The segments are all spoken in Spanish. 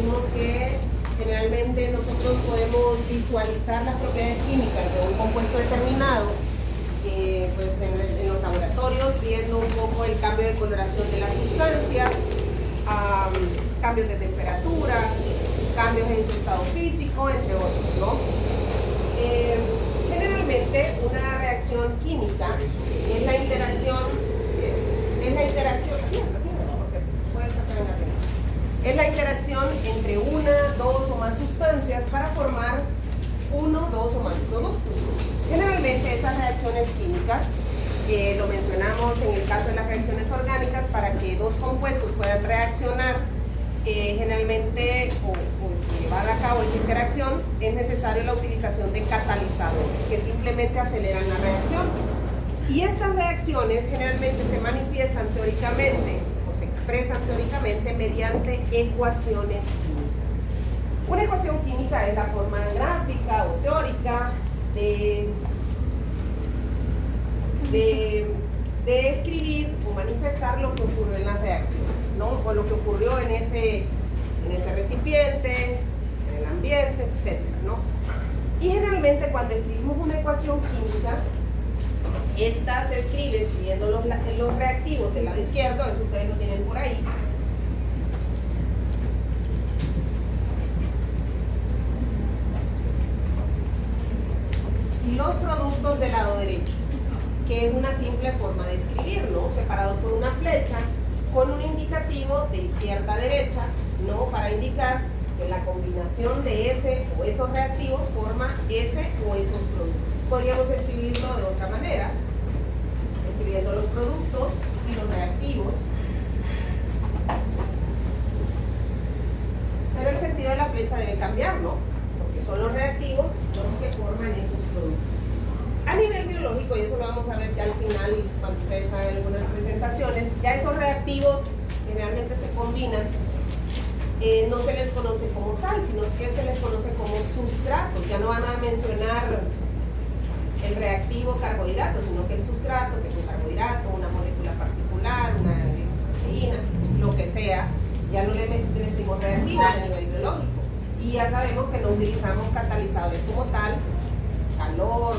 vimos que generalmente nosotros podemos visualizar las propiedades químicas de un compuesto determinado, pues en los laboratorios, viendo un poco el cambio de coloración de las sustancias, cambios de temperatura, cambios en su estado físico, entre otros, ¿no? Generalmente una reacción química es la interacción, es la interacción entre una, dos o más sustancias para formar uno, dos o más productos. Generalmente esas reacciones químicas, lo mencionamos en el caso de las reacciones orgánicas, para que dos compuestos puedan reaccionar generalmente o llevar a cabo esa interacción, es necesario la utilización de catalizadores que simplemente aceleran la reacción. Y estas reacciones generalmente se manifiestan teóricamente o se expresan teóricamente mediante ecuaciones químicas. Una ecuación química es la forma gráfica o teórica de escribir o manifestar lo que ocurrió en las reacciones, ¿no? O lo que ocurrió en ese recipiente, en el ambiente, etc., ¿no? Y generalmente cuando escribimos una ecuación química, esta se escribe escribiendo los reactivos del lado izquierdo, eso ustedes lo tienen por ahí. Y los productos del lado derecho, que es una simple forma de escribirlo, separados por una flecha, con un indicativo de izquierda a derecha, ¿no? Para indicar que la combinación de ese o esos reactivos forma ese o esos productos. Podríamos escribirlo de otra manera, escribiendo los productos y los reactivos, pero el sentido de la flecha debe cambiar, ¿no? Porque son los reactivos los que forman esos productos. A nivel biológico, y eso lo vamos a ver ya al final cuando ustedes hagan algunas presentaciones, ya esos reactivos generalmente se combinan, no se les conoce como tal, sino que se les conoce como sustratos. Ya no van a mencionar el reactivo carbohidrato, sino que el sustrato, que es un carbohidrato, una molécula particular, una proteína, lo que sea, ya no le decimos reactivos a nivel biológico. Y ya sabemos que no utilizamos catalizadores como tal, calor,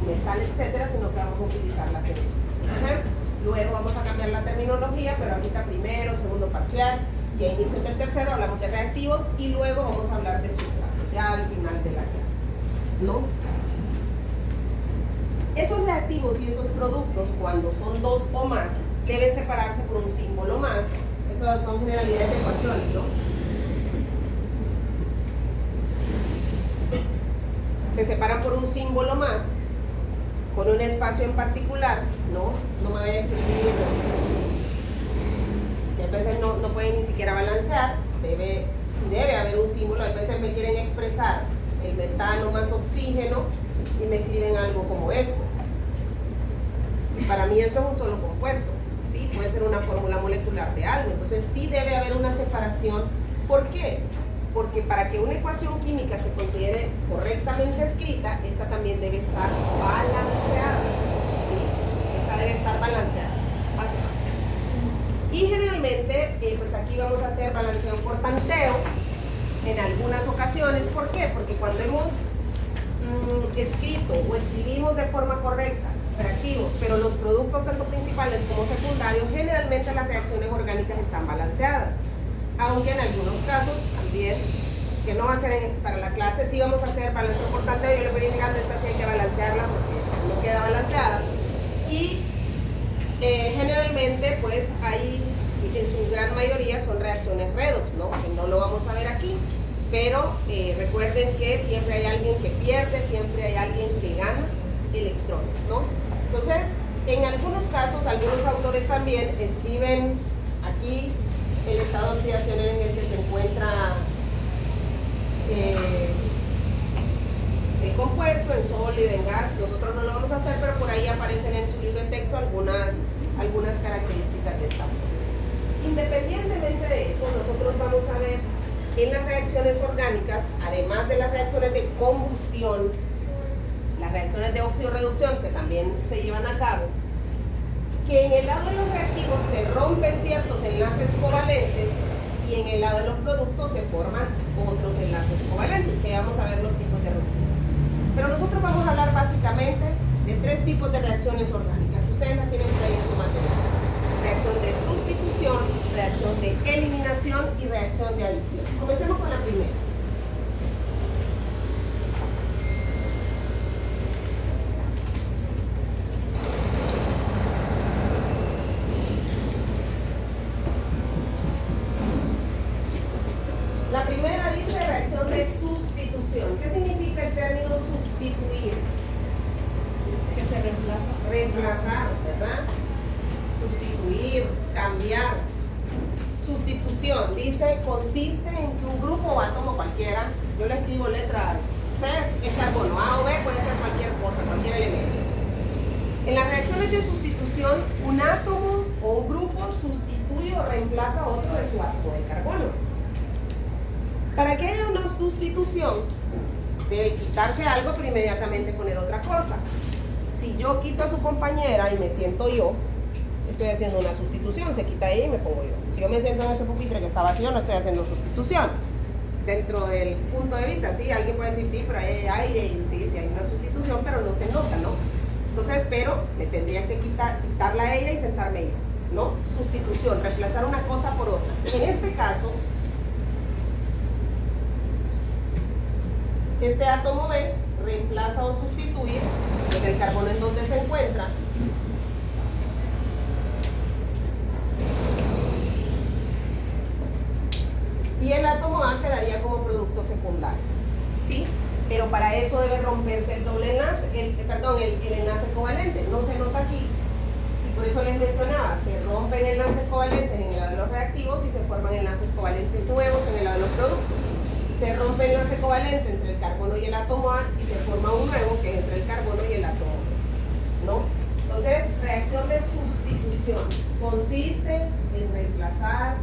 metal, etcétera, sino que vamos a utilizar las enzimas. Entonces, luego vamos a cambiar la terminología, pero ahorita primero, segundo parcial y a inicio del tercero hablamos de reactivos y luego vamos a hablar de sustratos, ya al final de la clase, ¿no? Esos reactivos y esos productos, cuando son dos o más, deben separarse por un símbolo más. Esas son generalidades de ecuaciones, ¿no? Se separan por un símbolo más, con un espacio en particular, no me voy a escribir, y a veces no pueden ni siquiera balancear, debe haber un símbolo. A veces me quieren expresar el metano más oxígeno y me escriben algo como esto. Para mí esto es un solo compuesto, ¿sí? Puede ser una fórmula molecular de algo, entonces sí debe haber una separación. ¿Por qué? Porque para que una ecuación química se considere correctamente escrita, esta también debe estar balanceada, ¿sí? Esta debe estar balanceada, y generalmente, pues aquí vamos a hacer balanceo por tanteo en algunas ocasiones. ¿Por qué? Porque cuando hemos escrito o escribimos de forma correcta reactivos, pero los productos tanto principales como secundarios, generalmente las reacciones orgánicas están balanceadas. Aunque en algunos casos también, que no va a ser para la clase, sí vamos a hacer balanceo por tanteo. Yo le voy indicando esta sí hay que balancearla porque no queda balanceada. Y generalmente pues hay, en su gran mayoría son reacciones redox, ¿no? Que no lo vamos a ver aquí, pero recuerden que siempre hay alguien que pierde, siempre hay alguien que gana electrones, ¿no? Entonces, en algunos casos, algunos autores también escriben aquí el estado de oxidación en el que se encuentra el compuesto, en sólido, en gas. Nosotros no lo vamos a hacer, pero por ahí aparecen en su libro de texto algunas características de esta forma. Independientemente de eso, nosotros vamos a ver en las reacciones orgánicas, además de las reacciones de combustión, las reacciones de oxidorreducción que también se llevan a cabo, que en el lado de los reactivos se rompen ciertos enlaces covalentes y en el lado de los productos se forman reacción de adición. Comencemos con la primera. La primera dice reacción de sustitución. ¿Qué significa el término sustituir? Que se reemplaza. Reemplazar, ¿verdad? Sustituir, cambiar. Sustitución, dice, consiste en que un grupo o átomo cualquiera, yo le escribo letras C, es carbono, A o B puede ser cualquier cosa, cualquier elemento. En las reacciones de sustitución, un átomo o un grupo sustituye o reemplaza a otro de su átomo de carbono. Para que haya una sustitución, debe quitarse algo, pero inmediatamente poner otra cosa. Si yo quito a su compañera y me siento yo, estoy haciendo una sustitución, se quita ella y me pongo yo. Si yo me siento en este pupitre que está vacío, no estoy haciendo sustitución. Dentro del punto de vista, sí, alguien puede decir, sí, pero hay aire, y sí, sí hay una sustitución, pero no se nota, ¿no? Entonces, pero me tendría que quitarla a ella y sentarme yo, ¿no? Sustitución, reemplazar una cosa por otra. En este caso, este átomo B reemplaza o sustituye en el carbono en donde se encuentra. Y el átomo A quedaría como producto secundario, ¿sí? Pero para eso debe romperse el doble enlace, el enlace covalente. No se nota aquí, y por eso les mencionaba, se rompen enlaces covalentes en el lado de los reactivos y se forman enlaces covalentes nuevos en el lado de los productos. Se rompe el enlace covalente entre el carbono y el átomo A y se forma un nuevo que es entre el carbono y el átomo B, ¿no? Entonces, reacción de sustitución consiste en reemplazar,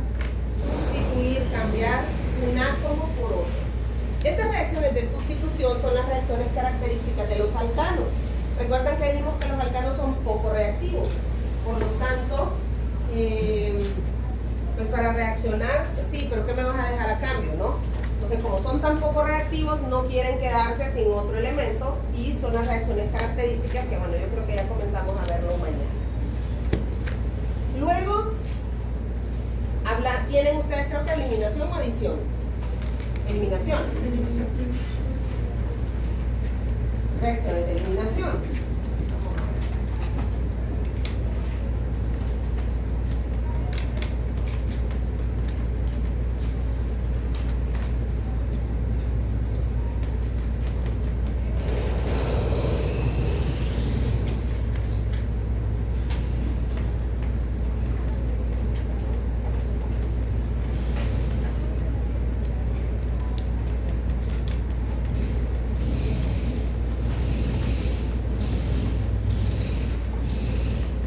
sustituir, cambiar un átomo por otro. Estas reacciones de sustitución son las reacciones características de los alcanos. Recuerdan que dijimos que los alcanos son poco reactivos, por lo tanto, pues para reaccionar, sí, pero ¿qué me vas a dejar a cambio, no? Entonces, como son tan poco reactivos, no quieren quedarse sin otro elemento y son las reacciones características que, bueno, yo creo que ya comenzamos a verlo mañana. Luego, tienen ustedes, creo que eliminación o adición. Eliminación. Reacciones de eliminación.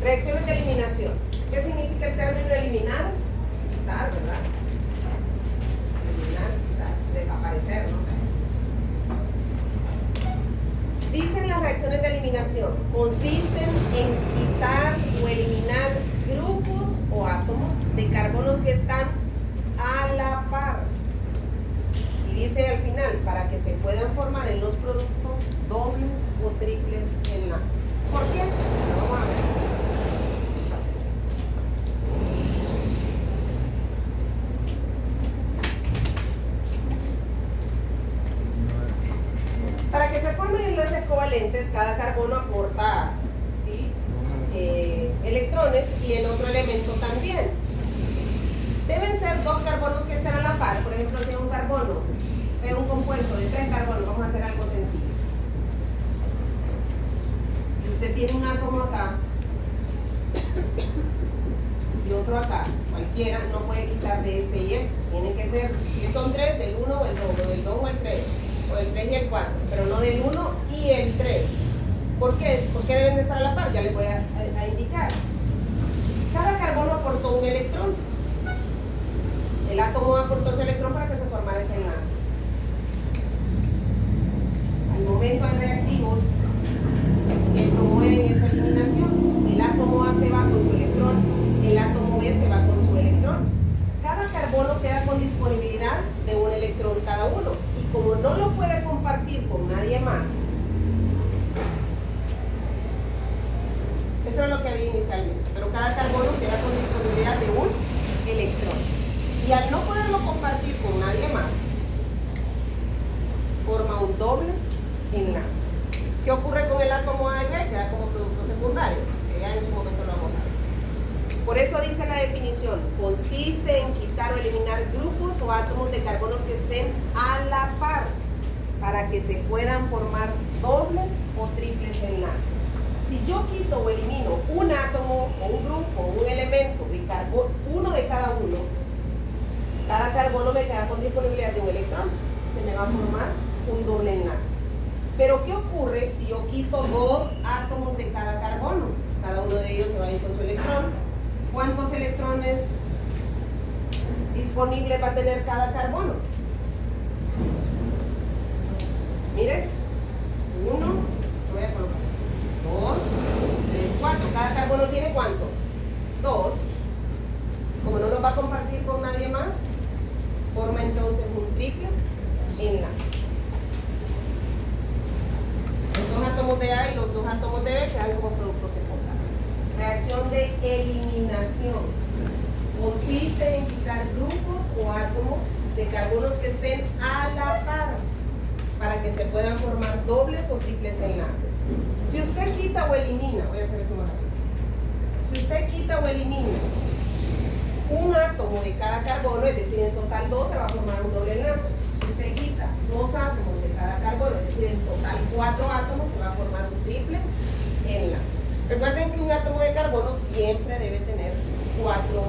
Reacciones de eliminación. ¿Qué significa el término eliminar? Quitar, ¿verdad? Eliminar, quitar, desaparecer, no sé. Dicen las reacciones de eliminación, consisten en quitar o eliminar grupos o átomos de carbonos que están a la par. Y dice al final, para que se puedan formar en los productos dobles o triples enlaces. ¿Por qué? Vamos a ver. Para que se formen enlaces covalentes, cada carbono aporta, ¿sí? Electrones y el otro elemento también. Deben ser dos carbonos que estén a la par. Por ejemplo, si es un carbono, es un compuesto de 3 carbonos, vamos a hacer algo sencillo. Y usted tiene un átomo acá y otro acá, cualquiera, no puede quitar de este y este. Tiene que ser, si son 3, del 1 o el 2, o del 2 o el 3. O el 3 y el 4, pero no del 1 y el 3. ¿Por qué? ¿Por qué deben de estar a la par? Ya les voy a indicar. Cada carbono aportó un electrón. El átomo aportó ese electrón para que se formara ese enlace. Al momento hay reactivos que promueven esa eliminación. El átomo A se va con su electrón, el átomo B se va con su electrón. Cada carbono queda con disponibilidad de un electrón cada uno. Y como no lo puede compartir con nadie más, esto es lo que había inicialmente, pero cada carbono queda con disponibilidad de un electrón. Y al no poderlo compartir con nadie más, forma un doble enlace. ¿Qué ocurre con el átomo A y B? Queda como producto secundario, que ya en su momento lo vamos a ver. Por eso dice la definición, consiste en quitar o eliminar grupos o átomos de carbonos que estén a la par, para que se puedan formar dobles o triples enlaces. Si yo quito o elimino un átomo o un grupo o un elemento de carbono, uno de cada uno, cada carbono me queda con disponibilidad de un electrón. Se me va a formar un doble enlace. Pero ¿qué ocurre si yo quito dos átomos de cada carbono? Cada uno de ellos se va a ir con su electrón. ¿Cuántos electrones disponibles va a tener cada carbono? Miren, 1, voy a colocar 2, 3, 4. ¿Cada carbono tiene cuántos? 2. Como no los va a compartir con nadie más, forma entonces un triple enlace. Los dos átomos de A y los dos átomos de B quedan como producto secundario. Reacción de eliminación. Consiste en quitar grupos o átomos de carbonos que estén a la par, para que se puedan formar dobles o triples enlaces. Si usted quita o elimina, voy a hacer esto más rápido. Si usted quita o elimina un átomo de cada carbono, es decir, en total 2, se va a formar un doble enlace. Si usted quita 2 átomos de cada carbono, es decir, en total 4 átomos, se va a formar un triple enlace. Recuerden que un átomo de carbono siempre debe tener 4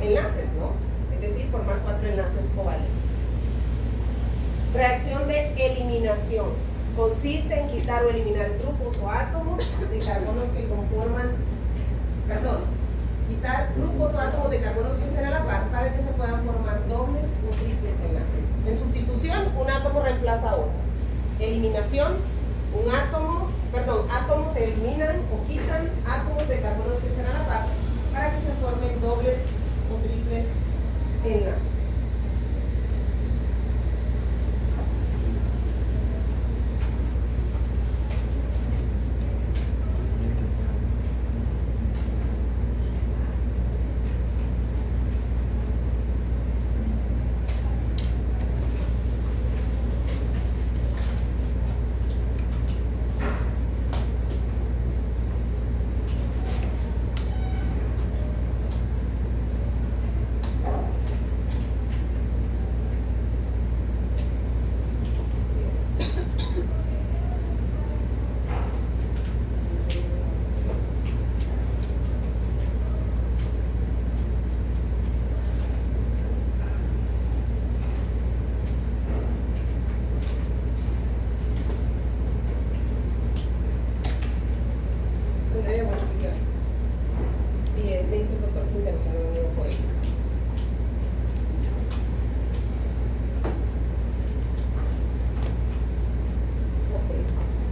enlaces, ¿no? Es decir, formar 4 enlaces covalentes. Reacción de eliminación. Consiste en quitar o eliminar grupos o átomos de carbonos que conforman, quitar grupos o átomos de carbonos que estén a la par para que se puedan formar dobles o triples enlaces. En sustitución, un átomo reemplaza a otro. Eliminación, átomos se eliminan o quitan átomos de carbonos que estén a la par para que se formen dobles o triples enlaces.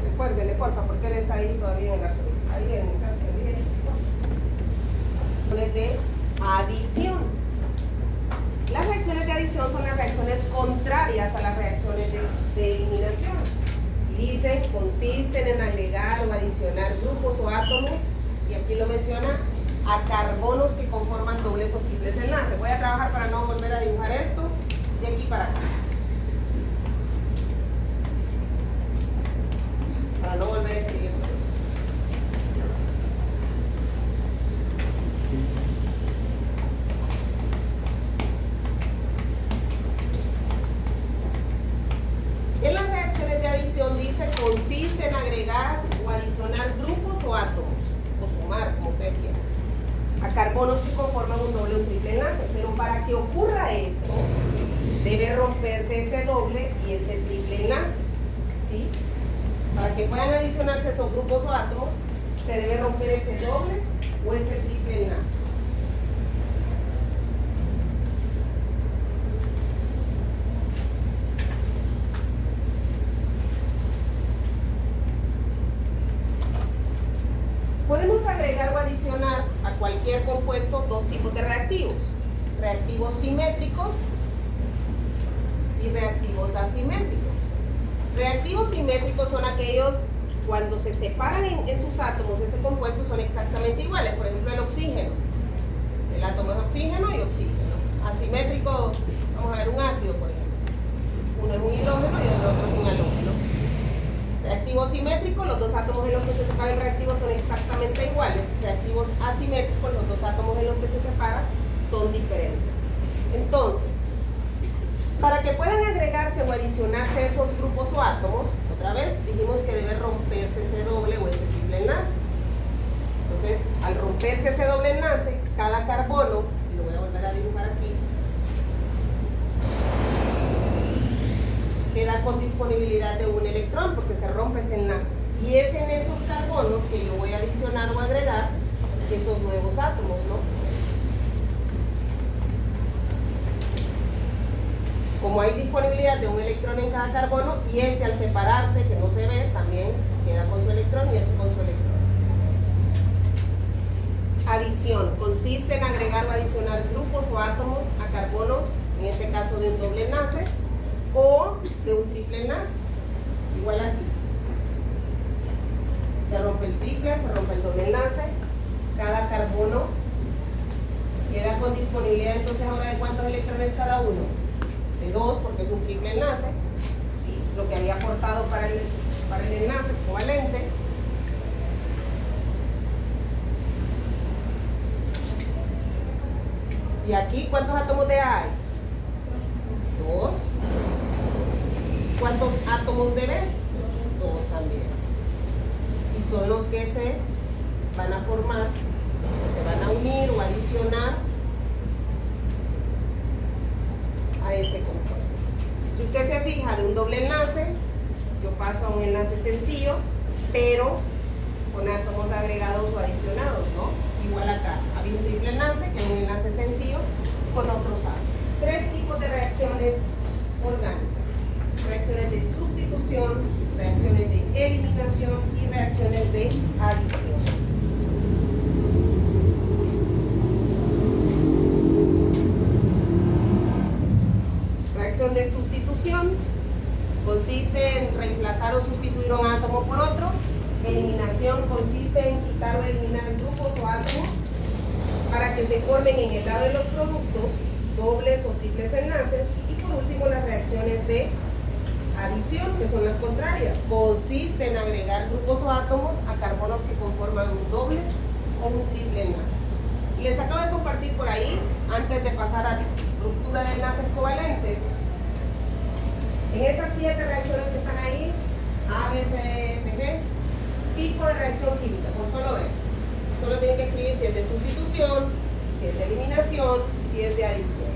Recuérdele, porfa, porque él está ahí todavía en la ahí en casa de adición. Las reacciones de adición son las reacciones contrarias a las reacciones de eliminación. Y dice, consisten en agregar o adicionar grupos o átomos, y aquí lo menciona, a carbonos que conforman dobles o triples enlaces. Voy a trabajar para no volver a dibujar esto de aquí para acá. Para no volver a escribir todo esto. En las reacciones de adición dice, consiste en agregar o adicionar grupos o átomos, o sumar, como ustedes quieran, a carbonos que conforman un doble o un triple enlace. Pero para que ocurra esto, debe romperse ese doble y ese triple enlace, ¿sí? Para que puedan adicionarse esos grupos o átomos, se debe romper ese doble o ese triple enlace. Podemos agregar o adicionar a cualquier compuesto dos tipos de reactivos: reactivos simétricos y reactivos asimétricos. Reactivos simétricos son aquellos cuando se separan en sus átomos, ese compuesto son exactamente iguales. Por ejemplo, el oxígeno. El átomo es oxígeno y oxígeno. asimétrico, vamos a ver un ácido, por ejemplo. Uno es un hidrógeno y el otro es un halógeno. Reactivo simétrico, los dos átomos en los que se separa el reactivo son exactamente iguales. Reactivos asimétricos, los dos átomos en los que se separan son diferentes. Entonces, para que puedan agregarse o adicionarse esos grupos o átomos, otra vez dijimos que debe romperse ese doble o ese triple enlace. Entonces, al romperse ese doble enlace, cada carbono, y lo voy a volver a dibujar aquí, queda con disponibilidad de un electrón porque se rompe ese enlace. Y es en esos carbonos que yo voy a adicionar o agregar esos nuevos átomos, ¿no? Como hay disponibilidad de un electrón en cada carbono, y este al separarse, que no se ve, también queda con su electrón y este con su electrón. Adición. Consiste en agregar o adicionar grupos o átomos a carbonos, en este caso de un doble enlace, o de un triple enlace. Igual aquí. Se rompe el triple, se rompe el doble enlace. Cada carbono queda con disponibilidad entonces ahora de cuántos electrones cada uno. De 2, porque es un triple enlace, ¿sí? Lo que había aportado para el enlace covalente. Y aquí, ¿cuántos átomos de A hay? 2. ¿Cuántos átomos de B? 2 también. Y son los que se van a formar, que se van a unir o adicionar a ese compuesto. Si usted se fija de un doble enlace, yo paso a un enlace sencillo, pero con átomos agregados o adicionados, ¿no? Igual acá, había un triple enlace, que es un enlace sencillo, con otros átomos. 3 tipos de reacciones orgánicas: reacciones de sustitución, reacciones de eliminación y reacciones de adición. Reacción de sustitución consiste en reemplazar o sustituir un átomo por otro. Eliminación consiste en quitar o eliminar grupos o átomos para que se formen en el lado de los productos dobles o triples enlaces. Y por último, las reacciones de adición, que son las contrarias. Consiste en agregar grupos o átomos a carbonos que conforman un doble o un triple enlace. Les acabo de compartir por ahí, antes de pasar a ruptura de enlaces covalentes, en esas 7 reacciones que están ahí, A, B, C, D, F, G, tipo de reacción química, con solo ver. Solo tienen que escribir si es de sustitución, si es de eliminación, si es de adición.